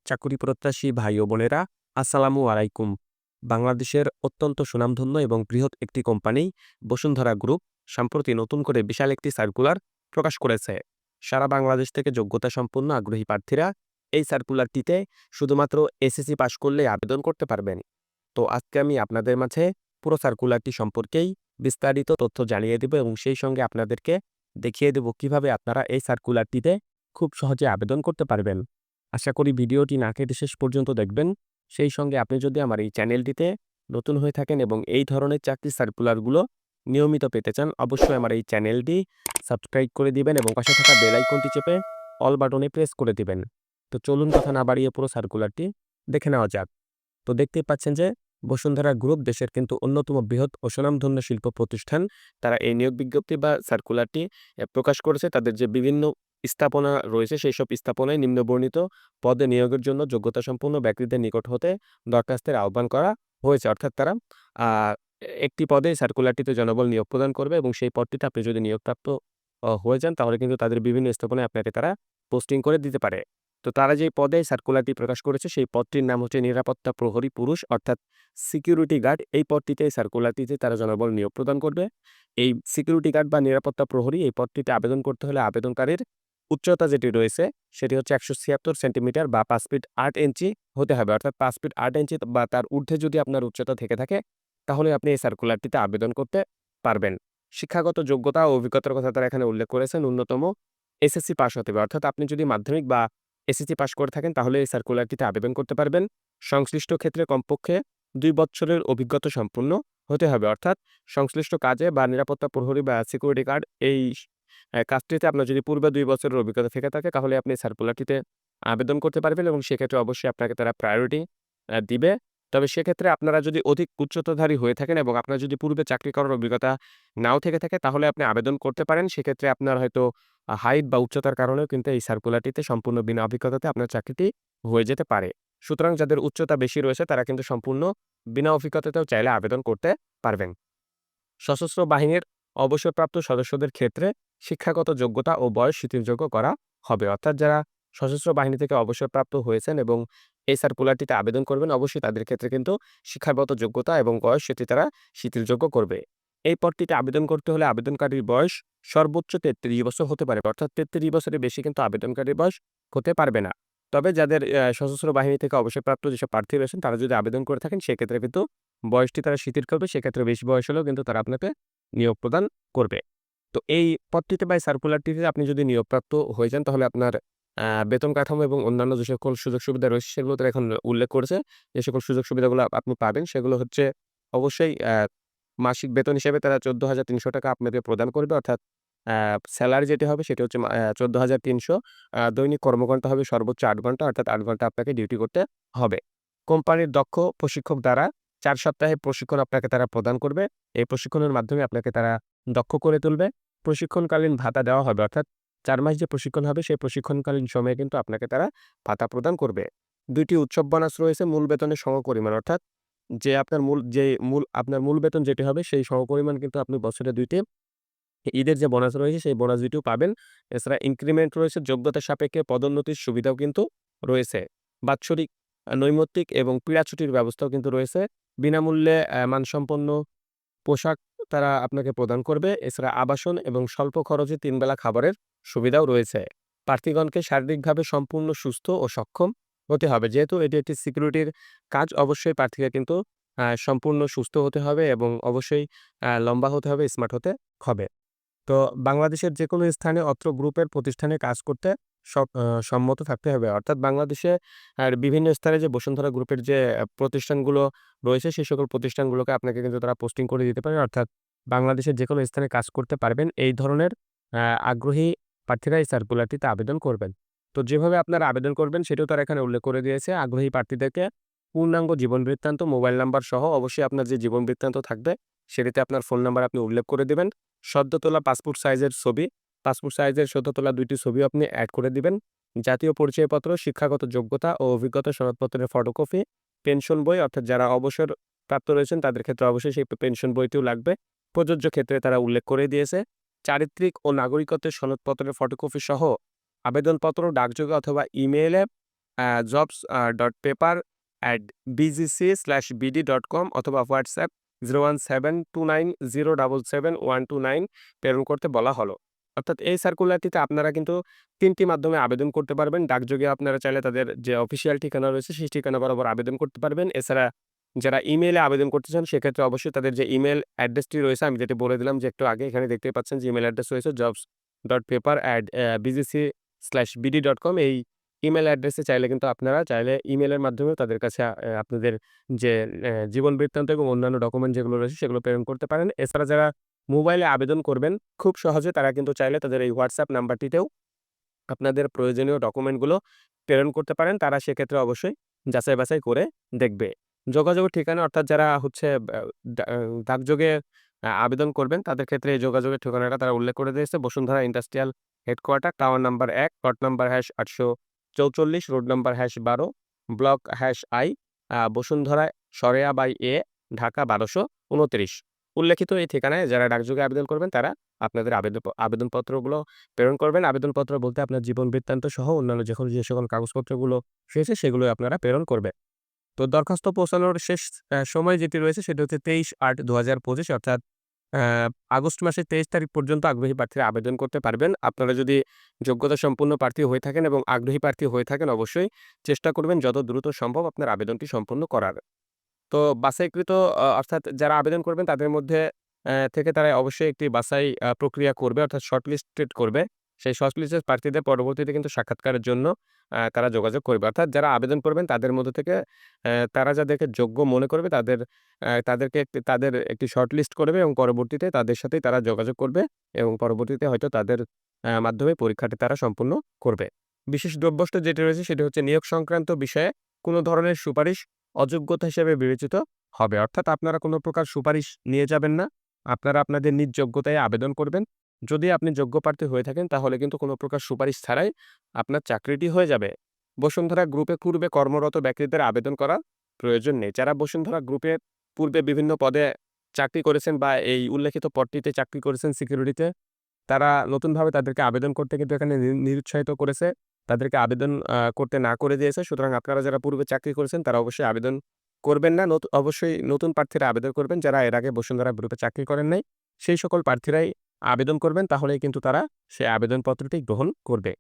চাকুরি প্রত্যাশী ভাই ও বোনেরা, আসসালামু আলাইকুম। বাংলাদেশের অত্যন্ত সুনামধন্য এবং বৃহৎ একটি কোম্পানি বসুন্ধরা গ্রুপ সম্প্রতি নতুন করে বিশাল একটি সার্কুলার প্রকাশ করেছে। সারা বাংলাদেশ থেকে যোগ্যতা সম্পন্ন আগ্রহী প্রার্থীরা এই সার্কুলারটিতে শুধুমাত্র এসএসসি পাশ করলেই আবেদন করতে পারবেন। তো আজকে আমি আপনাদের মাঝে পুরো সার্কুলারটি সম্পর্কেই বিস্তারিত তথ্য জানিয়ে দেব এবং সেই সঙ্গে আপনাদেরকে দেখিয়ে দেব কিভাবে আপনারা এই সার্কুলারটিতে খুব সহজে আবেদন করতে পারবেন। আশা করি ভিডিওটি না কেটে শেষ পর্যন্ত দেখবেন। সেই সঙ্গে আপনি যদি আমার এই চ্যানেলটিতে নতুন হয়ে থাকেন এবং এই ধরনের চাকরির সার্কুলারগুলো নিয়মিত পেতে চান, অবশ্যই আমার এই চ্যানেলটি সাবস্ক্রাইব করে দিবেন এবং পাশে থাকা বেল আইকনটি চেপে অল বাটনে প্রেস করে দিবেন। তো চলুন কথা না বাড়িয়ে পুরো সার্কুলারটি দেখে নেওয়া যাক। তো দেখতেই পাচ্ছেন যে বসুন্ধরা গ্রুপ দেশের কিন্তু অন্যতম বৃহৎ ও সুনামধন্য শিল্প প্রতিষ্ঠান। তারা এই নিয়োগ বিজ্ঞপ্তি বা সার্কুলারটি প্রকাশ করেছে। তাদের যে বিভিন্ন স্থাপনা রয়েছে সেই সব স্থাপনায় নিম্নবর্ণিত পদে নিয়োগের জন্য যোগ্যতা সম্পন্ন ব্যক্তিদের নিকট হতে দরখাস্তের আহ্বান করা হয়েছে। অর্থাৎ তারা একটি পদে সার্কুলারটিতে জনবল নিয়োগ প্রদান করবে এবং সেই পদটিতে আপনি যদি নিয়োগপ্রাপ্ত হয়ে যান তাহলে কিন্তু তাদের বিভিন্ন স্থাপনায় আপনাকে তারা পোস্টিং করে দিতে পারে। তো তারা যে পদে সার্কুলারটি প্রকাশ করেছে সেই পদটির নাম হচ্ছে নিরাপত্তা প্রহরী পুরুষ, অর্থাৎ সিকিউরিটি গার্ড। এই পদটিতে সার্কুলারটিতে তারা জনবল নিয়োগ প্রদান করবে। এই সিকিউরিটি গার্ড বা নিরাপত্তা প্রহরী এই পদটিতে আবেদন করতে হলে আবেদনকারীর উচ্চতা যেটি রয়েছে সেটি হচ্ছে ১৭৬ সেন্টিমিটার বা ৫ ফিট ৮ ইঞ্চি হতে হবে। অর্থাৎ ৫ ফিট ৮ ইঞ্চি বা তার ঊর্ধ্বে যদি আপনার উচ্চতা থেকে থাকে তাহলে আপনি এই সার্কুলারটিতে আবেদন করতে পারবেন। শিক্ষাগত যোগ্যতা ও অভিজ্ঞতার কথা তারা এখানে উল্লেখ করেছেন। ন্যূনতম এসএসসি পাস হতে হবে। অর্থাৎ আপনি যদি মাধ্যমিক বা এসএসসি পাস করে থাকেন তাহলে এই সার্কুলারটিতে আবেদন করতে পারবেন। সংশ্লিষ্ট ক্ষেত্রে কমপক্ষে ২ বছরের অভিজ্ঞতা সম্পন্ন হতে হবে। অর্থাৎ সংশ্লিষ্ট কাজে বা নিরাপত্তা প্রহরী বা সিকিউরিটি গার্ড এই কাজটিতে আপনার যদি পূর্বে ২ বছরের অভিজ্ঞতা থেকে থাকে তাহলে আপনি সার্কুলারটিতে আবেদন করতে পারবেন এবং সেক্ষেত্রে অবশ্যই আপনাকে তারা প্রায়োরিটি দিবে। তবে সেক্ষেত্রে আপনারা যদি অধিক উচ্চতাধারী হয়ে থাকেন এবং আপনার যদি পূর্বে চাকরি করার অভিজ্ঞতা নাও থেকে থাকে তাহলে আপনি আবেদন করতে পারেন। সেক্ষেত্রে আপনার হয়তো হাইট বা উচ্চতার কারণেও কিন্তু এই সার্কুলারটিতে সম্পূর্ণ বিনা অভিজ্ঞতাতে আপনার চাকরিটি হয়ে যেতে পারে। সুতরাং যাদের উচ্চতা বেশি রয়েছে তারা কিন্তু সম্পূর্ণ বিনা অভিজ্ঞতাতেও চাইলে আবেদন করতে পারবেন। সশস্ত্র বাহিনীর অবসরপ্রাপ্ত সদস্যদের ক্ষেত্রে শিক্ষাগত যোগ্যতা ও বয়স শিথিলযোগ্য করা হবে। অর্থাৎ যারা সশস্ত্র বাহিনী থেকে অবসরপ্রাপ্ত হয়েছেন এবং এই সার্কুলারটিতে আবেদন করবেন অবশ্যই তাদের ক্ষেত্রে কিন্তু শিক্ষাগত যোগ্যতা এবং বয়স সেটি তারা শিথিলযোগ্য করবে। এই পদটিতে আবেদন করতে হলে আবেদনকারীর বয়স সর্বোচ্চ ৩৩ বছর হতে পারে। অর্থাৎ ৩৩ বছরের বেশি কিন্তু আবেদনকারীর বয়স হতে পারবে না। তবে যাদের সশস্ত্র বাহিনী থেকে অবসরপ্রাপ্ত যেসব প্রার্থী রয়েছেন তারা যদি আবেদন করে থাকেন সেক্ষেত্রে কিন্তু বয়সটি তারা শিথিল করবে। সেক্ষেত্রে বেশি বয়স হলেও কিন্তু তারা আপনাকে নিয়োগ প্রদান করবে। তো এই পদটিতে বা এই সার্কুলারটিতে আপনি যদি নিয়োগপ্রাপ্ত হয়ে যান তাহলে আপনার বেতন কাঠামো এবং অন্যান্য যে সকল সুযোগ সুবিধা রয়েছে সেগুলো তারা এখন উল্লেখ করেছে। যে সকল সুযোগ সুবিধাগুলো আপনি পাবেন সেগুলো হচ্ছে অবশ্যই মাসিক বেতন হিসেবে তারা ৳১৪,৩০০ আপনাকে প্রদান করবে। অর্থাৎ সেলারি যেটি হবে সেটি হচ্ছে ১৪,৩০০। দৈনিক কর্মঘণ্টা হবে সর্বোচ্চ ৮ ঘন্টা। অর্থাৎ ৮ ঘন্টা আপনাকে ডিউটি করতে হবে। কোম্পানির দক্ষ প্রশিক্ষক দ্বারা ৪ সপ্তাহের প্রশিক্ষণ আপনাকে তারা প্রদান করবে। এই প্রশিক্ষণের মাধ্যমে আপনাকে তারা দক্ষ করে তুলবে। প্রশিক্ষণকালীন ভাতা দেওয়া হবে। অর্থাৎ ৪ মাস যে প্রশিক্ষণ হবে সেই প্রশিক্ষণকালীন সময়ে কিন্তু আপনাকে তারা ভাতা প্রদান করবে। ২ টি উৎসব বোনাস রয়েছে মূল বেতনের সমপরিমাণ। অর্থাৎ আপনার মূল বেতন যেটি হবে সেই সমপরিমাণ কিন্তু আপনি বছরে ২ টি ঈদের যে বোনাস রয়েছে সেই বোনাস দুটিও পাবেন। এছাড়া ইনক্রিমেন্ট রয়েছে, যোগ্যতা সাপেক্ষে পদোন্নতির সুবিধাও কিন্তু রয়েছে। বাৎসরিক নৈমিত্তিক এবং ক্রীড়া ছুটির ব্যবস্থাও কিন্তু রয়েছে। বিনামূল্যে মানসম্পন্ন পোশাক তারা আপনাকে প্রদান করবে। এছাড়া আবাসন এবং স্বল্প খরচে ৩ বেলা খাবারের সুবিধাও রয়েছে। প্রার্থীগণকে শারীরিকভাবে সম্পূর্ণ সুস্থ ও সক্ষম হতে হবে। যেহেতু এটি একটি সিকিউরিটির কাজ অবশ্যই প্রার্থীকে কিন্তু সম্পূর্ণ সুস্থ হতে হবে এবং অবশ্যই লম্বা হতে হবে, স্মার্ট হতে হবে। তো বাংলাদেশের যেকোনো স্থানে অত্র গ্রুপের প্রতিষ্ঠানে কাজ করতে সম্মত থাকতে হবে। অর্থাৎ বাংলাদেশে বিভিন্ন স্থানে যে বসুন্ধরা গ্রুপের যে প্রতিষ্ঠানগুলো রয়েছে সেই সকল প্রতিষ্ঠানগুলোকে আপনাকে কিন্তু তারা পোস্টিং করে দিতে পারে। অর্থাৎ বাংলাদেশের যেকোনো স্থানে কাজ করতে পারবেন। এই ধরনের আগ্রহী প্রার্থীরা এই সার্কুলারটিতে আবেদন করবেন। তো যেভাবে আপনারা আবেদন করবেন সেটাও তারা এখানে উল্লেখ করে দিয়েছে। আগ্রহী প্রার্থীদেরকে পূর্ণাঙ্গ জীবন বৃত্তান্ত, মোবাইল নাম্বার সহ অবশ্যই আপনার যে জীবন বৃত্তান্ত থাকবে সেটিতে আপনার ফোন নাম্বার আপনি উল্লেখ করে দিবেন। সদ্য তোলা পাসপোর্ট সাইজের ছবি, পাসপোর্ট সাইজের সদ্য তোলা ২ টি ছবিও আপনি এড করে দিবেন। জাতীয় পরিচয়পত্র, শিক্ষাগত যোগ্যতা ও অভিজ্ঞতা সনদপত্রের ফটোকপি, পেনশন বই অর্থাৎ যারা অবসরপ্রাপ্ত রয়েছেন তাদের ক্ষেত্রে অবশ্যই সেই পেনশন বইটিও লাগবে। প্রযোজ্য ক্ষেত্রে তারা উল্লেখ করে দিয়েছে। চারিত্রিক ও নাগরিকত্বের সনদপত্রের ফটোকপি সহ আবেদনপত্র ডাকযোগে অথবা ইমেইলে jobs.paper@bgc/bd.com অথবা হোয়াটসঅ্যাপ 01729077129 প্রেরণ করতে বলা হলো। অর্থাৎ এই সার্কুলারটিতে আপনারা কিন্তু ৩ টি মাধ্যমে আবেদন করতে পারবেন। ডাকযোগে আপনারা চাইলে তাদের যে অফিসিয়াল ঠিকানা রয়েছে সেই ঠিকানা বরাবর আবেদন করতে পারবেন। এছাড়া যারা ইমেইলে আবেদন করতে চান সেক্ষেত্রে অবশ্যই তাদের যে ইমেইল অ্যাড্রেসটি রয়েছে আমি যেটি বলে দিলাম যে একটু আগে এখানে দেখতেই পাচ্ছেন যে ইমেইল অ্যাড্রেস রয়েছে jobs.paper@bgc/bd.com এই ইমেইল অ্যাড্রেসে চাইলে কিন্তু আপনারা চাইলে ইমেইলের মাধ্যমেও তাদের কাছে আপনাদের যে জীবন বৃত্তান্ত এবং অন্যান্য ডকুমেন্ট যেগুলো রয়েছে সেগুলো প্রেরণ করতে পারেন। এছাড়া যারা মোবাইলে আবেদন করবেন খুব সহজে তারা কিন্তু চাইলে তাদের এই হোয়াটসঅ্যাপ নাম্বারটিতেও আপনাদের প্রয়োজনীয় ডকুমেন্টগুলো প্রেরণ করতে পারেন। তারা সেক্ষেত্রে অবশ্যই যাচাই-বাছাই করে দেখবে। যোগাযোগের ঠিকানা অর্থাৎ যারা হচ্ছে ডা ডাকযোগে আবেদন করবেন তাদের ক্ষেত্রে এই যোগাযোগের ঠিকানাটা তারা উল্লেখ করে দিয়েছে। Bashundhara industrial headquarter, tower number ১, plot number #844, road number #12, block #I, Bashundhara সরেয়া বাই এ, ঢাকা ১২২৯। উল্লেখিত এই ঠিকানায় যারা ডাকযোগে আবেদন করবেন তারা আপনাদের আবেদনপত্রগুলো প্রেরণ করবেন। আবেদনপত্র বলতে আপনার জীবন বৃত্তান্ত সহ অন্যান্য যে সকল কাগজপত্রগুলো রয়েছে সেগুলোই আপনারা প্রেরণ করবেন। তো দরখাস্ত পৌঁছানোর শেষ সময় যেটি রয়েছে সেটি হচ্ছে ২৩/৮/২০২৫ অর্থাৎ অ্যা আগস্ট মাসের ২৩ তারিখ পর্যন্ত আগ্রহী প্রার্থীরা আবেদন করতে পারবেন। আপনারা যদি যোগ্যতা সম্পন্ন প্রার্থী হয়ে থাকেন এবং আগ্রহী প্রার্থী হয়ে থাকেন অবশ্যই চেষ্টা করবেন যত দ্রুত সম্ভব আপনার আবেদনটি সম্পন্ন করার। তো বাছাইকৃত অর্থাৎ যারা আবেদন করবেন তাদের মধ্যে থেকে তারা অবশ্যই একটি বাছাই প্রক্রিয়া করবে অর্থাৎ শর্টলিস্টেড করবে। সেই শর্টলিস্টেড প্রার্থীদের পরবর্তীতে কিন্তু সাক্ষাৎকারের জন্য তারা যোগাযোগ করবে। অর্থাৎ যারা আবেদন করবেন তাদের মধ্য থেকে তারা যাদেরকে যোগ্য মনে করবে তাদেরকে তাদের একটি শর্টলিস্ট করবে এবং পরবর্তীতে তাদের সাথেই তারা যোগাযোগ করবে এবং পরবর্তীতে হয়তো তাদের মাধ্যমে পরীক্ষাটি তারা সম্পূর্ণ করবে। বিশেষ দ্রব্যাংশ যেটি রয়েছে সেটি হচ্ছে নিয়োগ সংক্রান্ত বিষয়ে কোনো ধরনের সুপারিশ অযোগ্যতা হিসেবে বিবেচিত হবে। অর্থাৎ আপনারা কোনো প্রকার সুপারিশ নিয়ে যাবেন না। আপনারা আপনাদের নিজ যোগ্যতায় আবেদন করবেন। যদি আপনি যোগ্য প্রার্থী হয়ে থাকেন তাহলে কিন্তু কোনো প্রকার সুপারিশ ছাড়াই আপনার চাকরিটি হয়ে যাবে। বসুন্ধরা গ্রুপে পূর্বে কর্মরত ব্যক্তিদের আবেদন করার প্রয়োজন নেই। যারা বসুন্ধরা গ্রুপে পূর্বে বিভিন্ন পদে চাকরি করেছেন বা এই উল্লেখিত পদটিতে চাকরি করেছেন সিকিউরিটিতে, তারা নতুনভাবে তাদেরকে আবেদন করতে কিন্তু এখানে নিরুৎসাহিত করেছে। তাদেরকে আবেদন করতে না করে দিয়েছে। সুতরাং আপনারা যারা পূর্বে চাকরি করেছেন তারা অবশ্যই আবেদন করবেন না। অবশ্যই নতুন প্রার্থীরা আবেদন করবেন যারা এর আগে বসুন্ধরা গ্রুপে চাকরি করেন নাই। সেই সকল প্রার্থীরাই আবেদন করবেন তাহলেই কিন্তু তারা সেই আবেদনপত্রটি গ্রহণ করবে।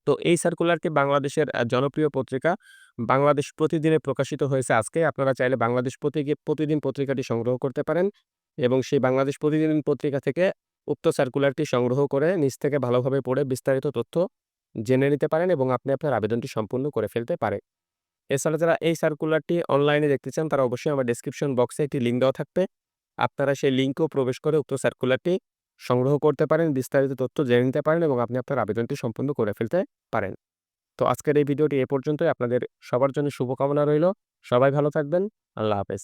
তো এই সার্কুলারটি বাংলাদেশের জনপ্রিয় পত্রিকা বাংলাদেশ প্রতিদিনে প্রকাশিত হয়েছে আজকে। আপনারা চাইলে বাংলাদেশ প্রতিদিন পত্রিকাটি সংগ্রহ করতে পারেন এবং সেই বাংলাদেশ প্রতিদিন পত্রিকা থেকে উক্ত সার্কুলারটি সংগ্রহ করে নিজ থেকে ভালোভাবে পড়ে বিস্তারিত তথ্য জেনে নিতে পারেন এবং আপনি আপনার আবেদনটি সম্পূর্ণ করে ফেলতে পারেন। এছাড়া যারা এই সার্কুলারটি অনলাইনে দেখতে চান তারা অবশ্যই আমার ডেসক্রিপশন বক্সে একটি লিঙ্ক দেওয়া থাকবে। আপনারা সেই লিঙ্কেও প্রবেশ করে উক্ত সার্কুলারটি সংগ্রহ করতে পারেন, বিস্তারিত তথ্য জেনে নিতে পারেন এবং আপনি আপনার আবেদনটি সম্পূর্ণ করে ফেলতে পারেন। তো আজকের এই ভিডিওটি এ পর্যন্তই। আপনাদের সবার জন্য শুভকামনা রইল। সবাই ভালো থাকবেন। আল্লাহ হাফেজ।